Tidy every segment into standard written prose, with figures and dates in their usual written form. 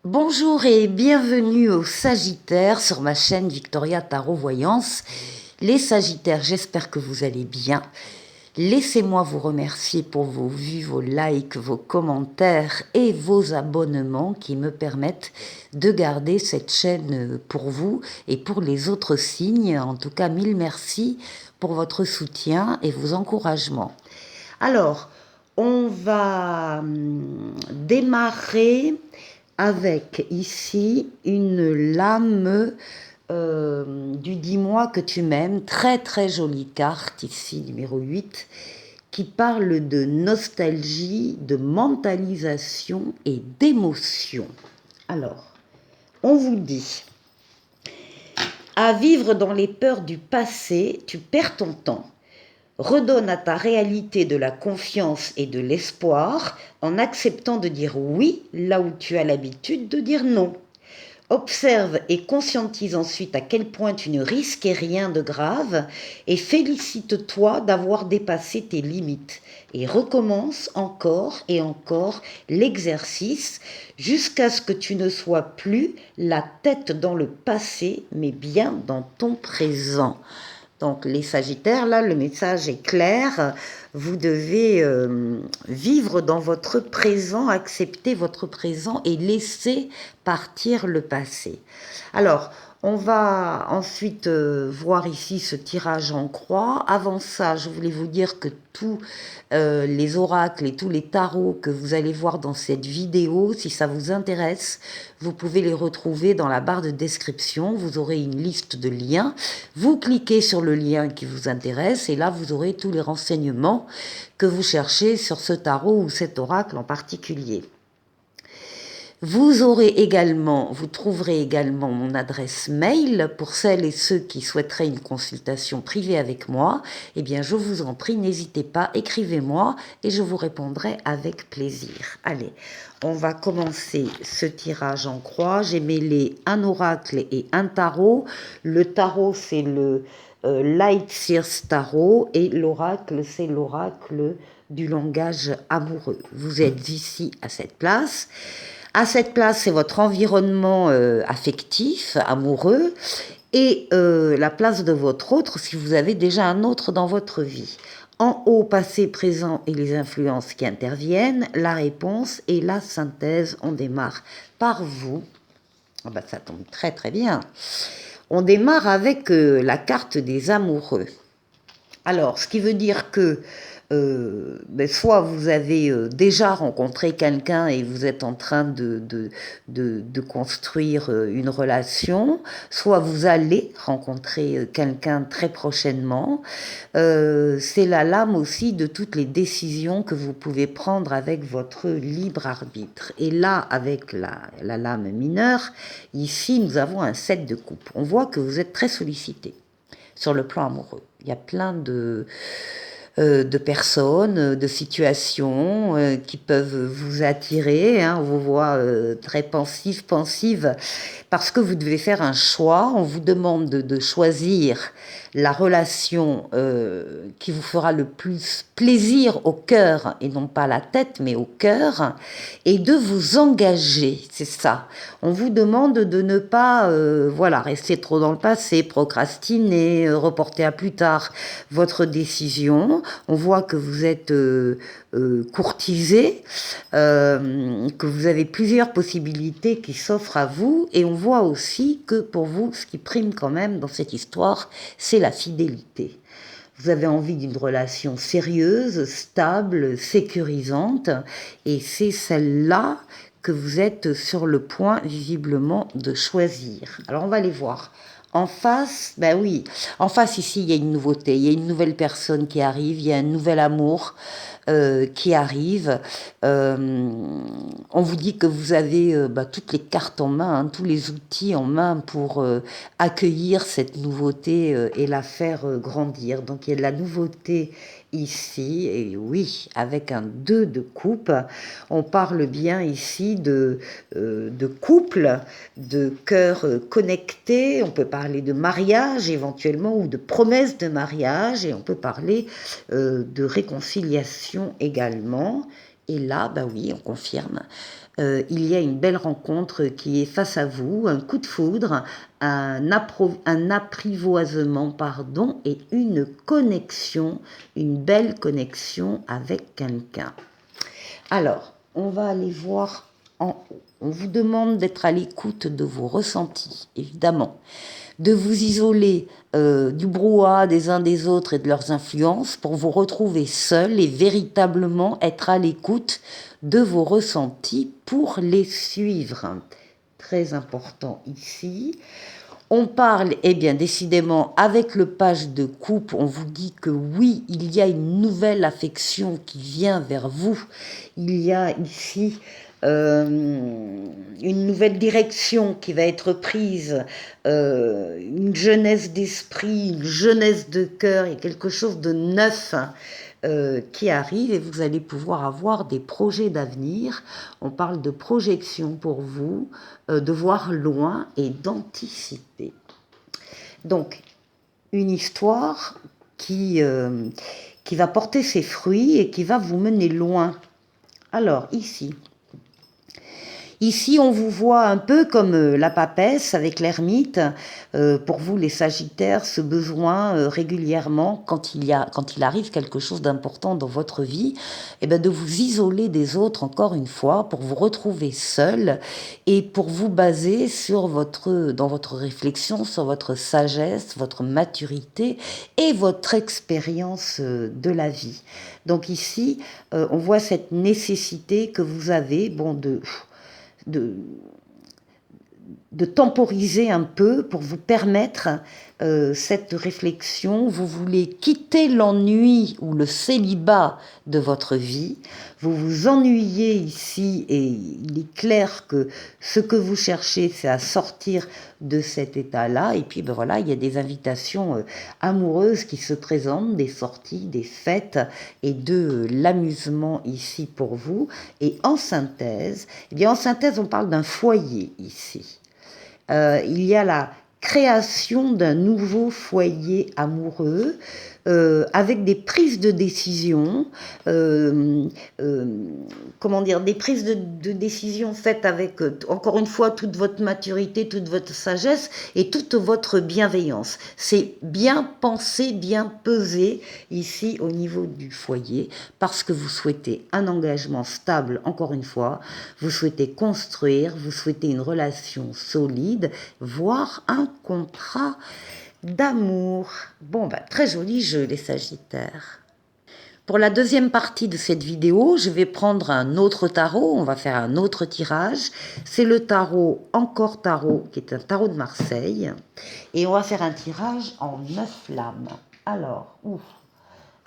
Bonjour et bienvenue au Sagittaire sur ma chaîne Victoria Tarot Voyance. Les Sagittaires, j'espère que vous allez bien. Laissez-moi vous remercier pour vos vues, vos likes, vos commentaires et vos abonnements qui me permettent de garder cette chaîne pour vous et pour les autres signes. En tout cas, mille merci pour votre soutien et vos encouragements. Alors, on va démarrer avec ici une lame du Dis-moi que tu m'aimes, très très jolie carte ici, numéro 8, qui parle de nostalgie, de mentalisation et d'émotion. Alors, on vous dit, à vivre dans les peurs du passé, tu perds ton temps. Redonne à ta réalité de la confiance et de l'espoir en acceptant de dire oui là où tu as l'habitude de dire non. Observe et conscientise ensuite à quel point tu ne risquais rien de grave et félicite-toi d'avoir dépassé tes limites. Et recommence encore et encore l'exercice jusqu'à ce que tu ne sois plus la tête dans le passé mais bien dans ton présent. Donc les Sagittaires, là, le message est clair. Vous devez vivre dans votre présent, accepter votre présent et laisser partir le passé. Alors, on va ensuite voir ici ce tirage en croix. Avant ça, je voulais vous dire que tous les oracles et tous les tarots que vous allez voir dans cette vidéo, si ça vous intéresse, vous pouvez les retrouver dans la barre de description. Vous aurez une liste de liens. Vous cliquez sur le lien qui vous intéresse et là, vous aurez tous les renseignements que vous cherchez sur ce tarot ou cet oracle en particulier. Vous trouverez également mon adresse mail pour celles et ceux qui souhaiteraient une consultation privée avec moi. Eh bien, je vous en prie, n'hésitez pas, écrivez-moi et je vous répondrai avec plaisir. Allez, on va commencer ce tirage en croix. J'ai mêlé un oracle et un tarot. Le tarot, c'est le Light Seers Tarot et l'oracle, c'est l'oracle du langage amoureux. Vous êtes ici à cette place. À cette place, c'est votre environnement affectif, amoureux, et la place de votre autre si vous avez déjà un autre dans votre vie. En haut, passé, présent et les influences qui interviennent, la réponse et la synthèse. On démarre par vous. Oh ben, ça tombe très très bien. On démarre avec la carte des amoureux. Alors, ce qui veut dire que soit vous avez déjà rencontré quelqu'un et vous êtes en train de construire une relation, soit vous allez rencontrer quelqu'un très prochainement. C'est la lame aussi de toutes les décisions que vous pouvez prendre avec votre libre arbitre. Et là, avec la lame mineure, ici, nous avons un 7 de coupe. On voit que vous êtes très sollicité sur le plan amoureux. Il y a plein de personnes, de situations qui peuvent vous attirer. Hein. On vous voit très pensive, parce que vous devez faire un choix. On vous demande de choisir la relation qui vous fera le plus plaisir au cœur, et non pas à la tête, mais au cœur, et de vous engager, c'est ça. On vous demande de ne pas rester trop dans le passé, procrastiner, reporter à plus tard votre décision. On voit que vous êtes courtisé, que vous avez plusieurs possibilités qui s'offrent à vous, et on voit aussi que pour vous, ce qui prime quand même dans cette histoire, c'est la fidélité. Vous avez envie d'une relation sérieuse, stable, sécurisante, et c'est celle-là que vous êtes sur le point visiblement de choisir. Alors on va les voir. En face, ben oui, en face ici, il y a une nouveauté, il y a une nouvelle personne qui arrive, il y a un nouvel amour qui arrive. On vous dit que vous avez toutes les cartes en main, hein, tous les outils en main pour accueillir cette nouveauté et la faire grandir. Donc il y a de la nouveauté ici, et oui, avec un 2 de coupe, on parle bien ici de couple, de cœur connecté, on peut parler de mariage éventuellement, ou de promesse de mariage, et on peut parler de réconciliation également. Et là, bah oui, on confirme il y a une belle rencontre qui est face à vous, un coup de foudre, un apprivoisement, pardon, et une connexion, une belle connexion avec quelqu'un. Alors, on va aller voir en haut. On vous demande d'être à l'écoute de vos ressentis, évidemment, de vous isoler du brouhaha des uns des autres et de leurs influences pour vous retrouver seul et véritablement être à l'écoute de vos ressentis pour les suivre. Très important ici. On parle, eh bien, décidément, avec le page de coupe, on vous dit que oui, il y a une nouvelle affection qui vient vers vous. Il y a ici une nouvelle direction qui va être prise, une jeunesse d'esprit, une jeunesse de cœur, il y a quelque chose de neuf qui arrive et vous allez pouvoir avoir des projets d'avenir. On parle de projection pour vous, de voir loin et d'anticiper. Donc, une histoire qui va porter ses fruits et qui va vous mener loin. Alors, Ici, on vous voit un peu comme la papesse avec l'ermite. Pour vous, les Sagittaires, ce besoin régulièrement, quand il arrive quelque chose d'important dans votre vie, eh ben, de vous isoler des autres encore une fois pour vous retrouver seul et pour vous baser dans votre réflexion, sur votre sagesse, votre maturité et votre expérience de la vie. Donc ici, on voit cette nécessité que vous avez, de temporiser un peu pour vous permettre cette réflexion. Vous voulez quitter l'ennui ou le célibat de votre vie. Vous vous ennuyez ici et il est clair que ce que vous cherchez, c'est à sortir de cet état-là. Et puis, ben voilà, il y a des invitations amoureuses qui se présentent, des sorties, des fêtes et de l'amusement ici pour vous. Et en synthèse, on parle d'un foyer ici. Il y a la création d'un nouveau foyer amoureux avec des prises de décision, des prises de décision faites avec, encore une fois, toute votre maturité, toute votre sagesse et toute votre bienveillance. C'est bien pensé, bien pesé ici au niveau du foyer parce que vous souhaitez un engagement stable, encore une fois, vous souhaitez construire, vous souhaitez une relation solide, voire un contrat d'amour. Bon, très joli jeu, les Sagittaires. Pour la deuxième partie de cette vidéo, je vais prendre un autre tarot, on va faire un autre tirage. C'est le tarot Encore Tarot, qui est un tarot de Marseille. Et on va faire un tirage en 9 lames. Alors,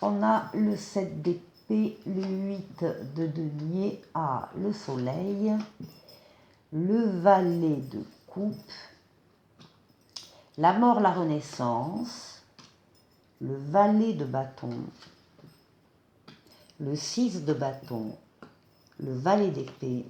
on a le 7 d'épée, le 8 de denier, le soleil, le valet de coupe, la mort, la renaissance, le valet de bâton, le 6 de bâton, le valet d'épée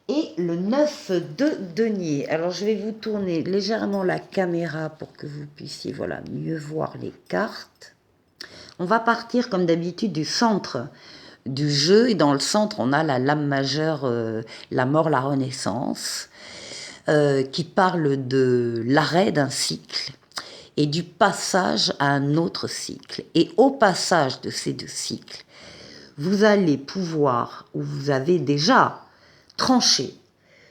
et le 9 de denier. Alors je vais vous tourner légèrement la caméra pour que vous puissiez mieux voir les cartes. On va partir comme d'habitude du centre du jeu et dans le centre on a la lame majeure, la mort, la renaissance, qui parle de l'arrêt d'un cycle et du passage à un autre cycle. Et au passage de ces deux cycles, vous allez pouvoir, ou vous avez déjà tranché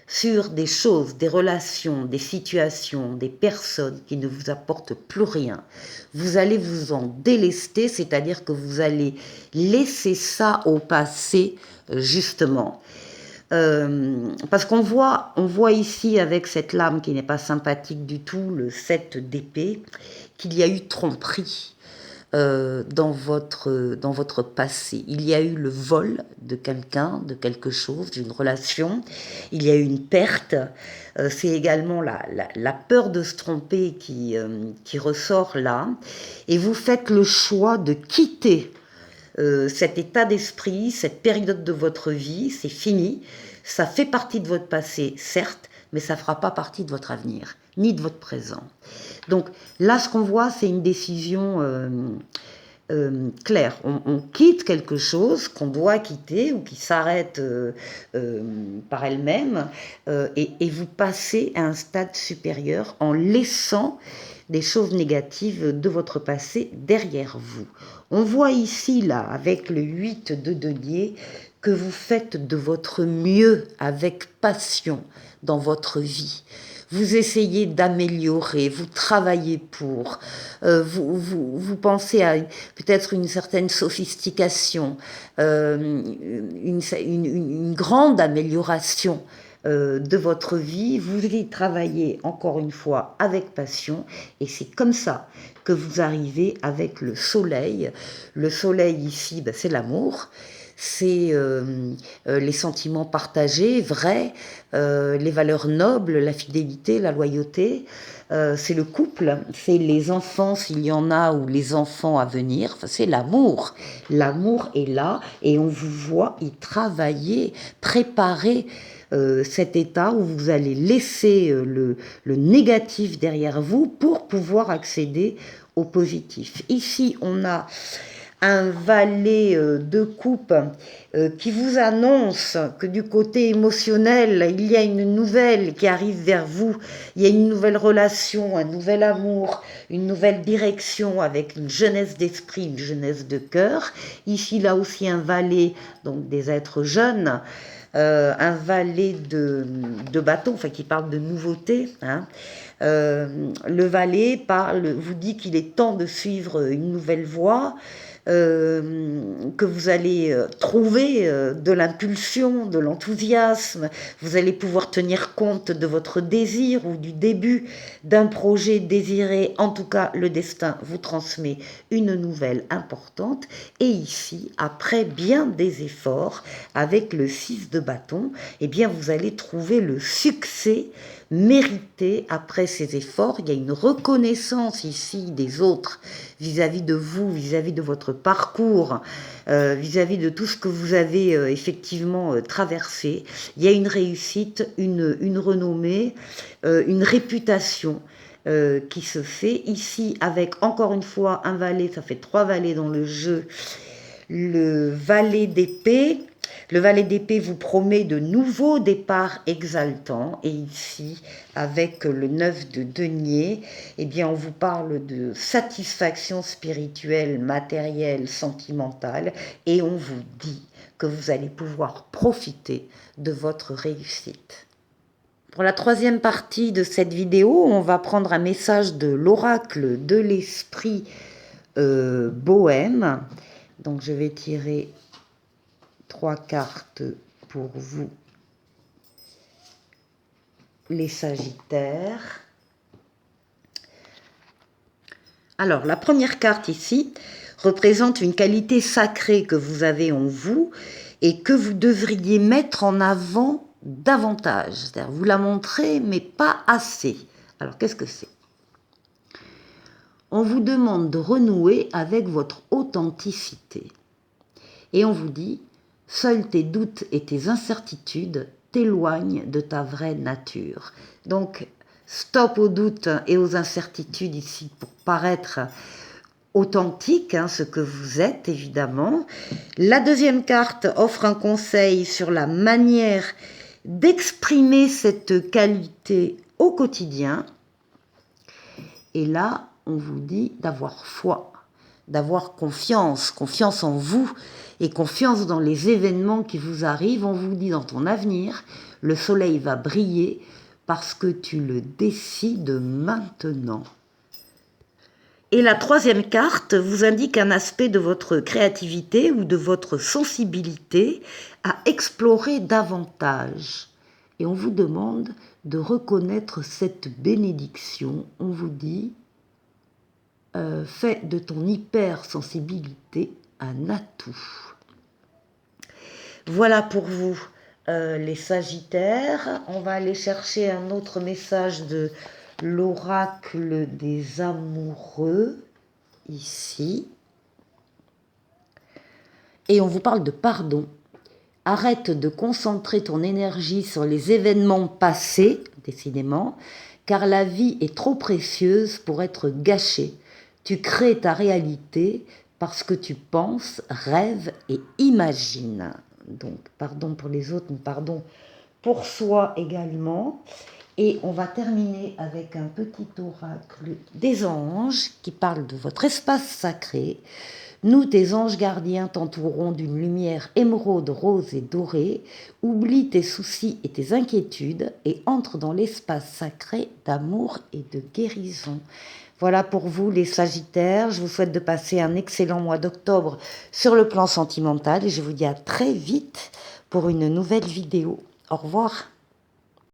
sur des choses, des relations, des situations, des personnes qui ne vous apportent plus rien. Vous allez vous en délester, c'est-à-dire que vous allez laisser ça au passé, justement. Parce qu'on voit ici avec cette lame qui n'est pas sympathique du tout, le 7 d'épée, qu'il y a eu tromperie dans votre passé. Il y a eu le vol de quelqu'un, de quelque chose, d'une relation. Il y a eu une perte. C'est également la peur de se tromper qui ressort là. Et vous faites le choix de quitter cet état d'esprit, cette période de votre vie. C'est fini. Ça fait partie de votre passé, certes, mais ça ne fera pas partie de votre avenir, ni de votre présent. Donc là, ce qu'on voit, c'est une décision claire. On quitte quelque chose qu'on doit quitter ou qui s'arrête par elle-même et vous passez à un stade supérieur en laissant des choses négatives de votre passé derrière vous. On voit ici, là, avec le 8 de denier, que vous faites de votre mieux avec passion dans votre vie. Vous essayez d'améliorer, vous travaillez pour, vous pensez à peut-être une certaine sophistication, une grande amélioration de votre vie, vous y travaillez encore une fois avec passion et c'est comme ça que vous arrivez avec le soleil. Le soleil ici, ben, c'est l'amour. C'est les sentiments partagés, vrais, les valeurs nobles, la fidélité, la loyauté. C'est le couple, c'est les enfants s'il y en a ou les enfants à venir. Enfin, c'est l'amour. L'amour est là et on vous voit y travailler, préparer cet état où vous allez laisser le négatif derrière vous pour pouvoir accéder au positif. Ici, on a un valet de coupe qui vous annonce que du côté émotionnel, il y a une nouvelle qui arrive vers vous, il y a une nouvelle relation, un nouvel amour, une nouvelle direction avec une jeunesse d'esprit, une jeunesse de cœur. Ici, là aussi, un valet, donc des êtres jeunes, un valet de bâton, enfin qui parle de nouveauté. Hein. Le valet vous dit qu'il est temps de suivre une nouvelle voie, que vous allez trouver de l'impulsion, de l'enthousiasme, vous allez pouvoir tenir compte de votre désir ou du début d'un projet désiré. En tout cas, le destin vous transmet une nouvelle importante. Et ici, après bien des efforts, avec le 6 de bâton, eh bien, vous allez trouver le succès mérité après ces efforts. Il y a une reconnaissance ici des autres vis-à-vis de vous, vis-à-vis de votre parcours, vis-à-vis de tout ce que vous avez effectivement traversé. Il y a une réussite, une renommée, une réputation qui se fait ici avec encore une fois un valet. Ça fait 3 valets dans le jeu. Le valet d'épée. Le valet d'épée vous promet de nouveaux départs exaltants. Et ici, avec le 9 de denier, eh bien, on vous parle de satisfaction spirituelle, matérielle, sentimentale. Et on vous dit que vous allez pouvoir profiter de votre réussite. Pour la 3e partie de cette vidéo, on va prendre un message de l'oracle de l'esprit bohème. Donc, je vais tirer 3 cartes pour vous, les Sagittaires. Alors, la première carte ici représente une qualité sacrée que vous avez en vous et que vous devriez mettre en avant davantage. C'est-à-dire, vous la montrez, mais pas assez. Alors, qu'est-ce que c'est ? On vous demande de renouer avec votre authenticité. Et on vous dit, seuls tes doutes et tes incertitudes t'éloignent de ta vraie nature. Donc, stop aux doutes et aux incertitudes ici pour paraître authentique, hein, ce que vous êtes évidemment. La 2e carte offre un conseil sur la manière d'exprimer cette qualité au quotidien. Et là, on vous dit d'avoir foi, d'avoir confiance en vous et confiance dans les événements qui vous arrivent. On vous dit dans ton avenir, le soleil va briller parce que tu le décides maintenant. Et la 3e carte vous indique un aspect de votre créativité ou de votre sensibilité à explorer davantage. Et on vous demande de reconnaître cette bénédiction. On vous dit, fais de ton hypersensibilité un atout. Voilà pour vous les Sagittaires. On va aller chercher un autre message de l'oracle des amoureux, ici. Et on vous parle de pardon. Arrête de concentrer ton énergie sur les événements passés, décidément, car la vie est trop précieuse pour être gâchée. Tu crées ta réalité, parce que tu penses, rêves et imagines. Donc, pardon pour les autres, mais pardon pour soi également. Et on va terminer avec un petit oracle des anges qui parle de votre espace sacré. Nous, tes anges gardiens, t'entourerons d'une lumière émeraude, rose et dorée. Oublie tes soucis et tes inquiétudes et entre dans l'espace sacré d'amour et de guérison. Voilà pour vous les Sagittaires. Je vous souhaite de passer un excellent mois d'octobre sur le plan sentimental et je vous dis à très vite pour une nouvelle vidéo. Au revoir.